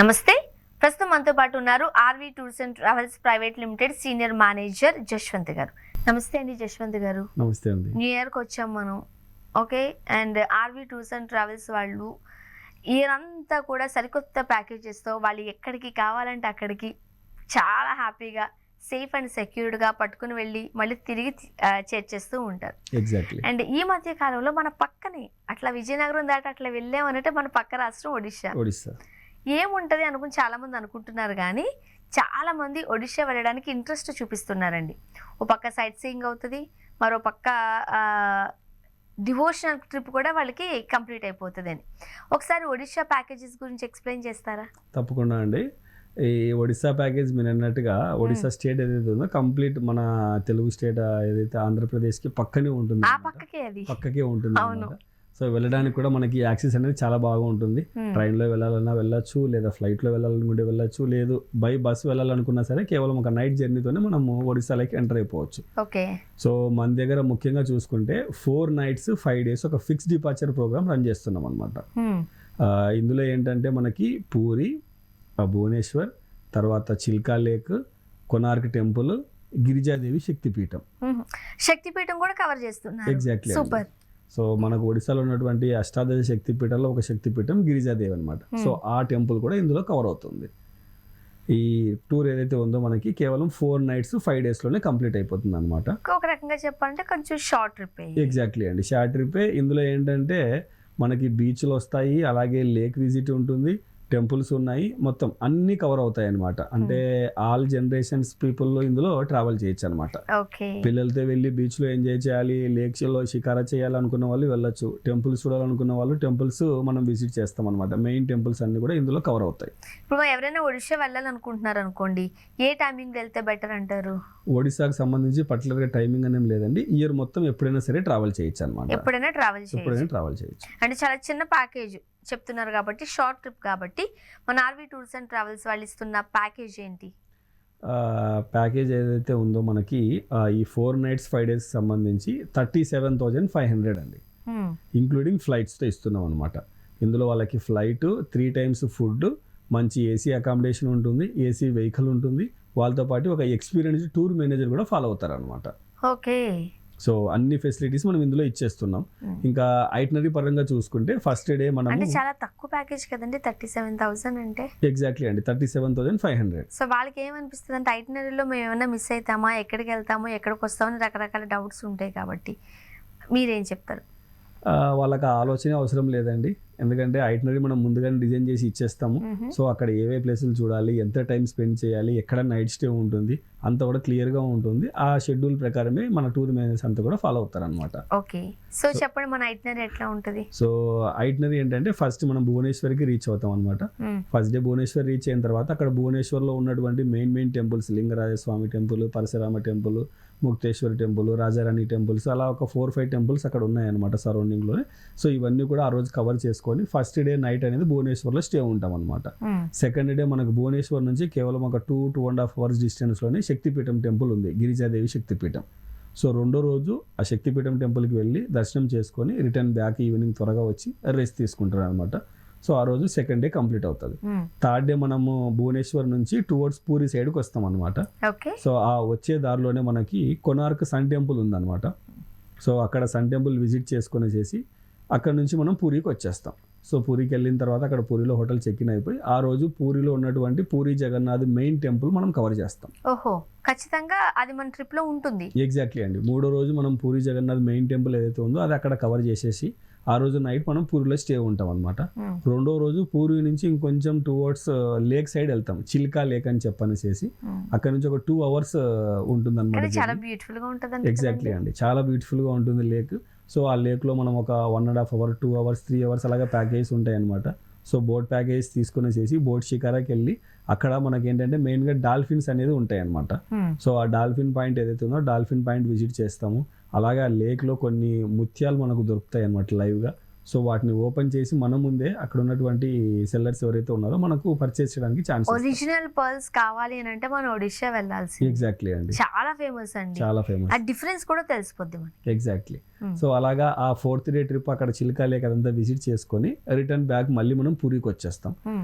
నమస్తే. ప్రస్తుతం మనతో పాటు ఉన్నారు RV tours and travels private limited senior manager Jaswanth గారు. నమస్తే అండి జశ్వంత్ గారు. నమస్తే అండి. న్యూ ఇయర్కి వచ్చాం మనం. Okay, and RV tours and travels వాళ్ళు ఇయర్ అంతా కూడా సరికొత్త ప్యాకేజెస్తో వాళ్ళు ఎక్కడికి కావాలంటే అక్కడికి చాలా హ్యాపీగా సేఫ్ అండ్ సెక్యూర్డ్గా పట్టుకుని వెళ్ళి మళ్ళీ తిరిగి చేర్చేస్తూ ఉంటారు. ఎగ్జాక్ట్లీ. అండ్ ఈ మధ్య కాలంలో మన పక్కనే అట్లా విజయనగరం దాటి అట్లా వెళ్ళామనంటే మన పక్క రాష్ట్రం ఒడిశా. ఏముంటుంది అనుకుని చాలామంది అనుకుంటున్నారు, కానీ చాలామంది ఒడిశా వెళ్ళడానికి ఇంట్రెస్ట్ చూపిస్తున్నారండి. ఓ పక్క సైట్ సీయింగ్ అవుతుంది, మరో పక్క డివోషనల్ ట్రిప్ కూడా వాళ్ళకి కంప్లీట్ అయిపోతుంది అని. ఒకసారి ఒడిశా ప్యాకేజెస్ గురించి ఎక్స్ప్లెయిన్ చేస్తారా? తప్పకుండా అండి. ఈ ఒడిశా ప్యాకేజ్ మీరు అన్నట్టుగా ఒడిశా స్టేట్ ఏదైతే ఉందో కంప్లీట్ మన తెలుగు స్టేట్ ఏదైతే ఆంధ్రప్రదేశ్కి పక్కనే ఉంటుంది, పక్కకే ఉంటుంది అన్నమాట. సో వెళ్ళడానికి కూడా మనకి యాక్సెస్ అనేది చాలా బాగా ఉంటుంది. ట్రైన్లో వెళ్ళాలన్నా వెళ్ళొచ్చు, లేదా ఫ్లైట్లో వెళ్ళాలనుకుంటే వెళ్ళొచ్చు, లేదు బై బస్సు వెళ్ళాలనుకున్నా సరే కేవలం ఒక నైట్ జర్నీతోనే మనము ఒడిశాలోకి ఎంటర్ అయిపోవచ్చు. సో మన దగ్గర ముఖ్యంగా చూసుకుంటే 4 nights 5 days ఒక ఫిక్స్ డిపార్చర్ ప్రోగ్రామ్ రన్ చేస్తున్నాం అనమాట. ఇందులో ఏంటంటే మనకి పూరి, భువనేశ్వర్, తర్వాత చిల్కా లేక్, కొనార్క్ టెంపుల్, గిరిజాదేవి శక్తిపీఠం కూడా కవర్ చేస్తున్నారు. ఎగ్జాక్ట్లీ. సూపర్. సో మనకు ఒడిశాలో ఉన్నటువంటి అష్టాదశ శక్తిపీఠాల్లో ఒక శక్తిపీఠం గిరిజాదేవి అనమాట. సో ఆ టెంపుల్ కూడా ఇందులో కవర్ అవుతుంది. ఈ టూర్ ఏదైతే ఉందో మనకి కేవలం 4 nights 5 days లోనే కంప్లీట్ అయిపోతుంది అనమాట. ఒక రకంగా చెప్పాలంటే కొంచెం షార్ట్ ట్రిప్. ఎగ్జాక్ట్లీ అండి, షార్ట్ ట్రిప్పే. ఇందులో ఏంటంటే మనకి బీచ్లు వస్తాయి, అలాగే లేక్ విజిట్ ఉంటుంది, టెంపుల్స్ ఉన్నాయి, మొత్తం అన్ని కవర్ అవుతాయి అనమాట. అంటే ఆల్ జనరేషన్స్ పీపుల్ ఇందులో ట్రావెల్ చేయొచ్చు అనమాట. పిల్లలతో వెళ్ళి బీచ్ లో ఎంజాయ్ చేయాలి, లేక్స్ లో షికారా చేయాలనుకున్న వాళ్ళు వెళ్ళొచ్చు, టెంపుల్స్ చూడాలనుకున్న వాళ్ళు టెంపుల్స్ మనం విజిట్ చేస్తాం అనమాట. మెయిన్ టెంపుల్స్ అన్ని కూడా ఇందులో కవర్ అవుతాయి. ఇప్పుడు ఎవరైనా ఒడిశా వెళ్ళాలనుకుంటున్నారు అనుకోండి, ఏ టైమింగ్ వెళ్తే బెటర్ అంటారు? ఒడిశాకి సంబంధించి పర్టికులర్ గా టైమింగ్ అనేది లేదండి. ఇయర్ మొత్తం ఎప్పుడైనా సరే ట్రావెల్ చేయొచ్చు అనమాట. ఎప్పుడైనా ట్రావెల్ చేయొచ్చు. అంటే చాలా చిన్న ప్యాకేజ్ చెప్తున్నారు కాబట్టి, షార్ట్ ట్రిప్ కాబట్టి, మన ఆర్వి టూర్స్ అండ్ ట్రావెల్స్ వాళ్ళు ఇస్తున్న ప్యాకేజ్ ఏంటి? ప్యాకేజ్ ఏదైతే ఉందో మనకి ఈ 4 nights 5 days సంబంధించి 37,500 అండి, ఇంక్లూడింగ్ ఫ్లైట్స్తో ఇస్తున్నాం అనమాట. ఇందులో వాళ్ళకి ఫ్లైట్, 3 times ఫుడ్, మంచి ఏసీ అకామిడేషన్ ఉంటుంది, ఏసీ వెహికల్ ఉంటుంది, వాళ్ళతో పాటు ఒక ఎక్స్పీరియన్స్డ్ టూర్ మేనేజర్ కూడా ఫాలో అవుతారు అనమాట. ఓకే. సో అన్ని ఫెసిలిటీస్ మనం ఇందులో ఇచ్చేస్తున్నాం. ఇంకా ఐటనరీ పరంగా చూసుకుంటే ఫస్ట్ డే మనం చాలా తక్కువ ప్యాకేజ్ కదండి, 37,000 అంటే. ఎగ్జాక్ట్లీ అండి, 37,500. సో వాళ్ళకి ఏమనిపిస్తుంది అంటే ఐటనరీలో మేము ఏమైనా మిస్ అవుతామా, ఎక్కడికి వెళ్తామో, ఎక్కడికి వస్తామని రకరకాల డౌట్స్ ఉంటాయి కాబట్టి మీరేం చెప్తారు? వాళ్ళకి ఆలోచన అవసరం లేదండి, ఎందుకంటే ఐటనరీ మనం ముందుగానే డిజైన్ చేసి ఇచ్చేస్తాము. సో అక్కడ ఏవే ప్లేసులు చూడాలి, ఎంత టైం స్పెండ్ చేయాలి, ఎక్కడ నైట్ స్టే ఉంటుంది, అంతా కూడా క్లియర్గా ఉంటుంది. ఆ షెడ్యూల్ ప్రకారమే మన టూర్ మేనేజర్స్ అంతా కూడా ఫాలో అవుతారు అనమాట. ఓకే. సో చెప్పండి, మన ఐటనరీ ఎట్లా ఉంటుంది? సో ఐటనరీ ఏంటంటే ఫస్ట్ మనం భువనేశ్వర్కి రీచ్ అవుతాం అనమాట. ఫస్ట్ డే భువనేశ్వర్ రీచ్ అయిన తర్వాత అక్కడ భువనేశ్వర్లో ఉన్నటువంటి main temples, Lingarajaswami temple, Parashurama temple, Mukteshwar temple, Rajarani temples, అలా ఒక 4-5 టెంపుల్స్ అక్కడ ఉన్నాయన్నమాట సరౌండింగ్లోనే. సో ఇవన్నీ కూడా ఆ రోజు కవర్ చేసుకొని ఫస్ట్ డే నైట్ అనేది భువనేశ్వర్లో స్టే ఉంటాం అనమాట. సెకండ్ డే మనకు భువనేశ్వర్ నుంచి కేవలం ఒక 2.5 hours డిస్టెన్స్లోనే శక్తిపీఠం టెంపుల్ ఉంది, గిరిజాదేవి శక్తిపీఠం. సో రెండో రోజు ఆ శక్తిపీఠం టెంపుల్కి వెళ్ళి దర్శనం చేసుకొని రిటర్న్ బ్యాక్ ఈవినింగ్ త్వరగా వచ్చి రెస్ట్ తీసుకుంటారు అనమాట. సో ఆ రోజు సెకండ్ డే కంప్లీట్ అవుతుంది. థర్డ్ డే మనము భువనేశ్వర్ నుంచి టువర్డ్స్ పూరి సైడ్కి వస్తాం అనమాట. సో ఆ వచ్చే దారిలోనే మనకి కొనార్క్ సన్ టెంపుల్ ఉందన్నమాట. సో అక్కడ సన్ టెంపుల్ విజిట్ చేసుకుని చేసి అక్కడ నుంచి మనం పూరికి వచ్చేస్తాం. సో పూరికి వెళ్ళిన తర్వాత అక్కడ పూరిలో హోటల్ చెక్-ఇన్ అయిపోయి ఆ రోజు పూరిలో ఉన్నటువంటి పూరి జగన్నాథ్ మెయిన్ టెంపుల్ మనం కవర్ చేస్తాం. ఓహో, ఖచ్చితంగా అది మన ట్రిప్ లో ఉంటుంది. ఎగ్జాక్ట్లీ అండి. మూడో రోజు మనం పూరి జగన్నాథ్ మెయిన్ టెంపుల్ ఏదైతే ఉందో అది అక్కడ కవర్ చేసేసి ఆ రోజు నైట్ మనం పూరిలో స్టే ఉంటాం అనమాట. రెండో రోజు పూరి నుంచి ఇంకొంచెం టువర్డ్స్ లేక్ సైడ్ వెళ్తాం, చిల్కా లేక్ అని చెప్పనేసి. అక్కడ నుంచి ఒక 2 hours ఉంటుంది అనమాట. ఎగ్జాక్ట్లీ అండి, చాలా బ్యూటిఫుల్ గా ఉంటుంది లేక్. సో ఆ లేక్లో మనం ఒక 1.5 hour 2 hours 3 hours అలాగా ప్యాకేజెస్ ఉంటాయి అనమాట. సో బోట్ ప్యాకేజ్ తీసుకునేసి బోట్ షికారాకి వెళ్ళి అక్కడ మనకి ఏంటంటే మెయిన్గా డాల్ఫిన్స్ అనేది ఉంటాయి అనమాట. సో ఆ డాల్ఫిన్ పాయింట్ ఏదైతే ఉందో డాల్ఫిన్ పాయింట్ విజిట్ చేస్తాము. అలాగే ఆ లేక్లో కొన్ని ముత్యాలు మనకు దొరుకుతాయి అనమాట లైవ్గా. సో వాటిని ఓపెన్ చేసి మన ముందే అక్కడ ఉన్నటువంటి సెల్లర్స్ ఎవరైతే ఉన్నారో మనకు పర్చేస్ చేయడానికి ఛాన్స్ ఒరిజినల్ పర్ల్స్ కావాలి అని అంటే మనం ఒడిషా వెళ్ళాల్సి ఎగ్జాక్ట్లీ అండి, చాలా ఫేమస్ అండి, చాలా ఫేమస్, ఆ డిఫరెన్స్ కూడా తెలిసిపోద్ది మనకి. ఎగ్జాక్ట్లీ. సో అలాగా ఆ 4th డే ట్రిప్ అక్కడ చిల్కా లేక్ అదంతా విజిట్ చేసుకొని రిటర్న్ బ్యాక్ మళ్ళీ మనం పూరికి వచ్చేస్తాం.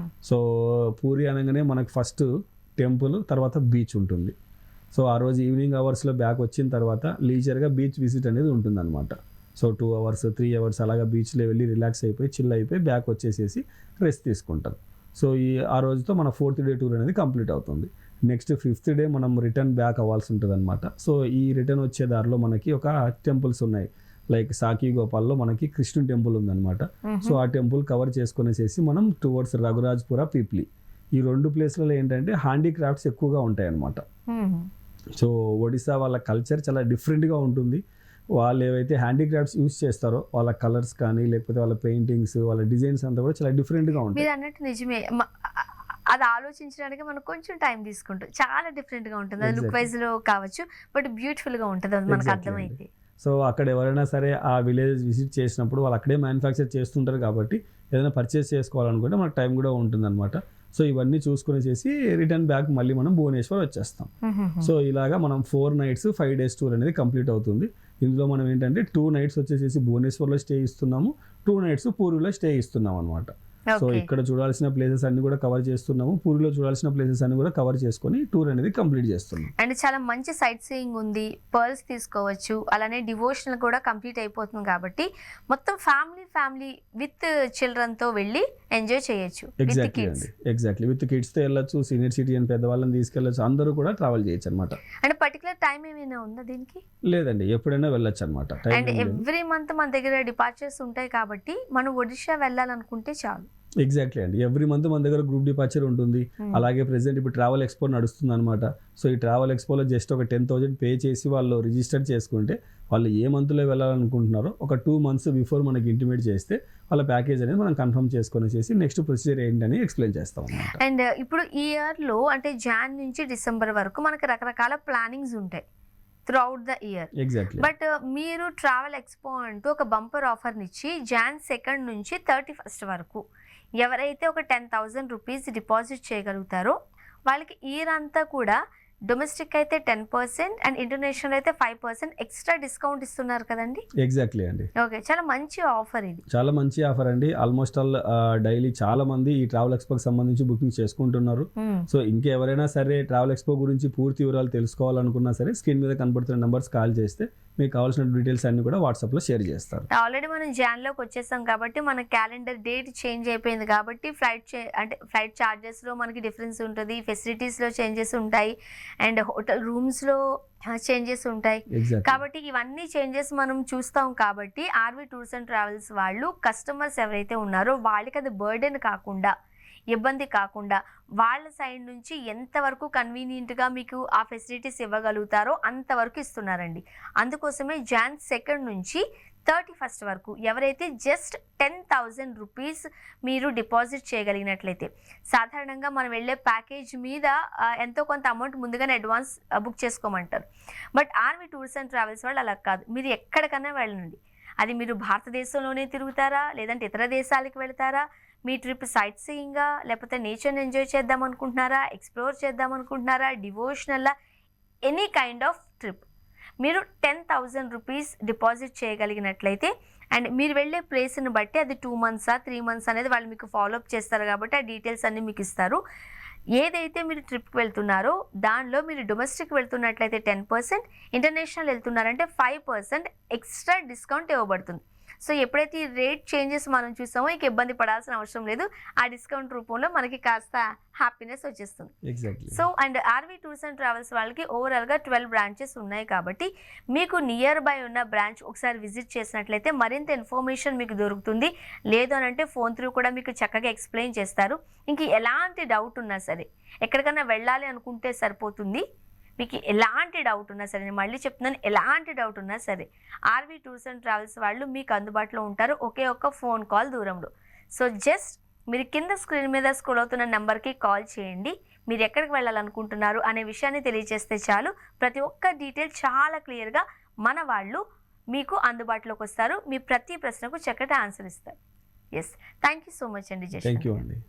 సో పూరి అనగానే మనకు ఫస్ట్ టెంపుల్, తర్వాత బీచ్ ఉంటుంది. సో ఆ రోజు ఈవినింగ్ అవర్స్లో బ్యాక్ వచ్చిన తర్వాత లీజర్గా బీచ్ విజిట్ అనేది ఉంటుందన్నమాట. సో 2 hours 3 hours అలాగా బీచ్లో వెళ్ళి రిలాక్స్ అయిపోయి చిల్ అయిపోయి బ్యాక్ వచ్చేసేసి రెస్ట్ తీసుకుంటాం. సో ఆ రోజుతో మన 4th డే టూర్ అనేది కంప్లీట్ అవుతుంది. నెక్స్ట్ 5th డే మనం రిటర్న్ బ్యాక్ అవ్వాల్సి ఉంటుంది అనమాట. సో ఈ రిటర్న్ వచ్చే దారిలో మనకి ఒక టెంపుల్స్ ఉన్నాయి, లైక్ సాకి గోపాల్లో మనకి కృష్ణుని టెంపుల్ ఉందన్నమాట. సో ఆ టెంపుల్ కవర్ చేసుకునేసేసి మనం టువర్డ్స్ రఘురాజ్పుర, పీప్లీ ఈ 2 ప్లేస్లలో ఏంటంటే హ్యాండీక్రాఫ్ట్స్ ఎక్కువగా ఉంటాయి అన్నమాట. సో ఒడిశా వాళ్ళ కల్చర్ చాలా డిఫరెంట్గా ఉంటుంది. వాళ్ళు ఏవైతే హ్యాండీక్రాఫ్ట్స్ యూజ్ చేస్తారో వాళ్ళ కలర్స్ కానీ లేకపోతే వాళ్ళ పెయింటింగ్స్, వాళ్ళ డిజైన్స్ అంతా కూడా చాలా డిఫరెంట్గా ఉంటాయి. మీరు అన్నట్టు నిజమే, అది ఆలోచించడానికి మనకు కొంచెం టైం తీసుకుంటుంది, చాలా డిఫరెంట్గా ఉంటుంది. అది లుక్ వైజ్ లో కావచ్చు, బట్ బ్యూటిఫుల్గా ఉంటుంది, అది మనకు అర్థమైతే. సో అక్కడ ఎవరైనా సరే ఆ విలేజ్ విజిట్ చేసినప్పుడు వాళ్ళు అక్కడే మ్యానుఫ్యాక్చర్ చేస్తుంటారు కాబట్టి ఏదైనా పర్చేస్ చేసుకోవాలనుకుంటే మనకు టైం కూడా ఉంటుందన్నమాట. సో ఇవన్నీ చూసుకునేసి రిటర్న్ బ్యాక్ మళ్ళీ మనం భువనేశ్వర్ వచ్చేస్తాం. సో ఇలాగా మనం 4 nights 5 days టూర్ అనేది కంప్లీట్ అవుతుంది. ఇందులో మనం ఏంటంటే 2 nights వచ్చేసి భువనేశ్వర్లో స్టే ఇస్తున్నాము, 2 nights పూరిలో స్టే ఇస్తున్నాం అనమాట. సో ఇక్కడ చూడాల్సిన ప్లేసెస్ అన్ని కూడా కవర్ చేస్తున్నాము, పూరిలో చూడాల్సిన ప్లేసెస్ అన్ని కూడా కవర్ చేసుకొని టూర్ అనేది కంప్లీట్ చేస్తున్నాం. అండ్ చాలా మంచి సైట్ సీయింగ్ ఉంది, పర్ల్స్ తీసుకోవచ్చు, అలానే డివోషనల్ కూడా కంప్లీట్ అయిపోతుంది కాబట్టి మొత్తం ఫ్యామిలీ విత్ చిల్డ్రన్ తో వెళ్ళి ఎంజాయ్ చేయొచ్చు. ఎగ్జాక్ట్లీ విత్ కిడ్స్ తో వెళ్ళొచ్చు, సీనియర్ సిటిజన్ పెద్దవాళ్ళని తీసుకెళ్ళచ్చు, అందరూ కూడా ట్రావెల్ చేయొచ్చు అనమాట. అండ్ పర్టికులర్ టైం ఏమైనా ఉందా దీనికి? లేదండి, ఎప్పుడైనా వెళ్ళొచ్చు అనమాట. అండ్ ఎవ్రీ మంత్ మన దగ్గర డిపార్చర్స్ ఉంటాయి కాబట్టి మనం ఒడిషా వెళ్ళాలనుకుంటే చాలు. ఎగ్జాక్ట్లీ అండి, ఎవ్రీ మంత్ మన దగ్గర గ్రూప్ డిపార్చర్ ఉంటుంది. అలాగే ప్రెసెంట్ ఇప్పుడు ట్రావెల్ ఎక్స్పో నడుస్తుంది అనమాట. సో ఈ ట్రావెల్ ఎక్స్పోలో జస్ట్ ఒక 10,000 పే చేసి వాళ్ళు రిజిస్టర్ చేసుకుంటే వాళ్ళు ఏ మంత్లో వెళ్ళాలనుకుంటున్నారో ఒక 2 months బిఫోర్ మనకి ఇంటిమేట్ చేస్తే వాళ్ళ ప్యాకేజ్ అనేది మనం కన్ఫర్మ్ చేసుకునేసి నెక్స్ట్ ప్రొసీజర్ ఏంటని ఎక్స్ప్లెయిన్ చేస్తాం అన్నమాట. అండ్ ఇప్పుడు ఈ ఇయర్లో అంటే జాన్ నుంచి డిసెంబర్ వరకు మనకి రకరకాల ప్లానింగ్స్ ఉంటాయి throughout the year. Exactly. But మీరు ట్రావెల్ ఎక్స్పో అంటూ ఒక బంపర్ ఆఫర్ని ఇచ్చి Jan 2nd నుంచి 31st వరకు ఎవరైతే ఒక 10,000 రూపీస్ డిపాజిట్ చేయగలుగుతారో వాళ్ళకి ఇయర్ అంతా కూడా డొమెస్టిక్ అయితే 10% అండ్ ఇంటర్నేషనల్ అయితే 5% ఎక్స్ట్రా డిస్కౌంట్ ఇస్తున్నారు కదండి. ఎగ్జాక్ట్లీ అండి. ఓకే, చాలా మంచి ఆఫర్ ఇది. చాలా మంచి ఆఫర్ అండి. ఆల్మోస్ట్ ఆల్ డైలీ చాలా మంది ఈ ట్రావెల్ ఎక్స్పోకి సంబంధించి బుకింగ్ చేసుకుంటున్నారు. సో ఇంకెవరైనా సరే ట్రావెల్ ఎక్స్పో గురించి పూర్తి వివరాలు తెలుసుకోవాలనుకున్నా సరే స్క్రీన్ మీద కనబడుతున్న నెంబర్స్ కాల్ చేస్తే మీకు కావాల్సిన డీటెయిల్స్ అన్ని కూడా వాట్సాప్లో షేర్ చేస్తారు. ఆల్రెడీ మనం జాన్లోకి వచ్చేసాం కాబట్టి మన క్యాలెండర్ డేట్ చేంజ్ అయిపోయింది కాబట్టి ఫ్లైట్ ఛార్జెస్లో మనకి డిఫరెన్స్ ఉంటుంది, ఫెసిలిటీస్లో చేంజెస్ ఉంటాయి, అండ్ హోటల్ రూమ్స్లో చేంజెస్ ఉంటాయి. కాబట్టి ఇవన్నీ చేంజెస్ మనం చూస్తాం కాబట్టి ఆర్వి టూర్స్ అండ్ ట్రావెల్స్ వాళ్ళు కస్టమర్స్ ఎవరైతే ఉన్నారో వాళ్ళకి అది బర్డెన్ కాకుండా, ఇబ్బంది కాకుండా వాళ్ళ సైడ్ నుంచి ఎంతవరకు కన్వీనియంట్గా మీకు ఆ ఫెసిలిటీస్ ఇవ్వగలుగుతారో అంతవరకు ఇస్తున్నారండి. అందుకోసమే Jan 2nd నుంచి 31st వరకు ఎవరైతే జస్ట్ 10,000 రూపీస్ మీరు డిపాజిట్ చేయగలిగినట్లయితే, సాధారణంగా మనం వెళ్ళే ప్యాకేజ్ మీద ఎంతో కొంత అమౌంట్ ముందుగానే అడ్వాన్స్ బుక్ చేసుకోమంటారు. But RV tours and travels వాళ్ళు అలా కాదు, మీరు ఎక్కడికైనా వెళ్ళండి, అది మీరు భారతదేశంలోనే తిరుగుతారా లేదంటే ఇతర దేశాలకు వెళ్తారా, మీ ట్రిప్ సైట్ సీయింగా లేకపోతే నేచర్ని ఎంజాయ్ చేద్దాం అనుకుంటున్నారా, ఎక్స్ప్లోర్ చేద్దాం అనుకుంటున్నారా, డివోషనల్లా, ఎనీ కైండ్ ఆఫ్ ట్రిప్ మీరు 10,000 రూపీస్ డిపాజిట్ చేయగలిగినట్లయితే అండ్ మీరు వెళ్ళే ప్లేస్ని బట్టి అది 2 months 3 months అనేది వాళ్ళు మీకు ఫాలోఅప్ చేస్తారు కాబట్టి ఆ డీటెయిల్స్ అన్నీ మీకు ఇస్తారు. ఏదైతే మీరు ట్రిప్కి వెళ్తున్నారో దానిలో మీరు డొమెస్టిక్ వెళ్తున్నట్లయితే 10%, ఇంటర్నేషనల్ వెళ్తున్నారంటే 5% ఎక్స్ట్రా డిస్కౌంట్ ఇవ్వబడుతుంది. సో ఎప్పుడైతే ఈ రేట్ చేంజెస్ మనం చూసామో ఇక ఇబ్బంది పడాల్సిన అవసరం లేదు, ఆ డిస్కౌంట్ రూపంలో మనకి కాస్త హ్యాపీనెస్ వచ్చేస్తుంది. So and RV tours and travels వాళ్ళకి ఓవరాల్గా 12 branches ఉన్నాయి కాబట్టి మీకు నియర్ బై ఉన్న బ్రాంచ్ ఒకసారి విజిట్ చేసినట్లయితే మరింత ఇన్ఫర్మేషన్ మీకు దొరుకుతుంది. లేదు అని అంటే ఫోన్ త్రూ కూడా మీకు చక్కగా ఎక్స్ప్లెయిన్ చేస్తారు. ఇంక ఎలాంటి డౌట్ ఉన్నా సరే ఎక్కడికైనా వెళ్ళాలి అనుకుంటే సరిపోతుంది, మీకు ఎలాంటి డౌట్ ఉన్నా సరే, నేను మళ్ళీ చెప్తున్నాను, ఎలాంటి డౌట్ ఉన్నా సరే ఆర్వి టూర్స్ అండ్ ట్రావెల్స్ వాళ్ళు మీకు అందుబాటులో ఉంటారు ఒకే ఒక్క ఫోన్ కాల్ దూరంలో. సో జస్ట్ మీరు కింద స్క్రీన్ మీద స్క్రోల్ అవుతున్న నెంబర్కి కాల్ చేయండి, మీరు ఎక్కడికి వెళ్ళాలనుకుంటున్నారు అనే విషయాన్ని తెలియజేస్తే చాలు. ప్రతి ఒక్క డీటెయిల్ చాలా క్లియర్గా మన వాళ్ళు మీకు అందుబాటులోకి వస్తారు. మీ ప్రతి ప్రశ్నకు చక్కటి ఆన్సర్ ఇస్తారు. Yes, thank you so much అండి థ్యాంక్ జశ్వంత్ యూ గారు. అండి.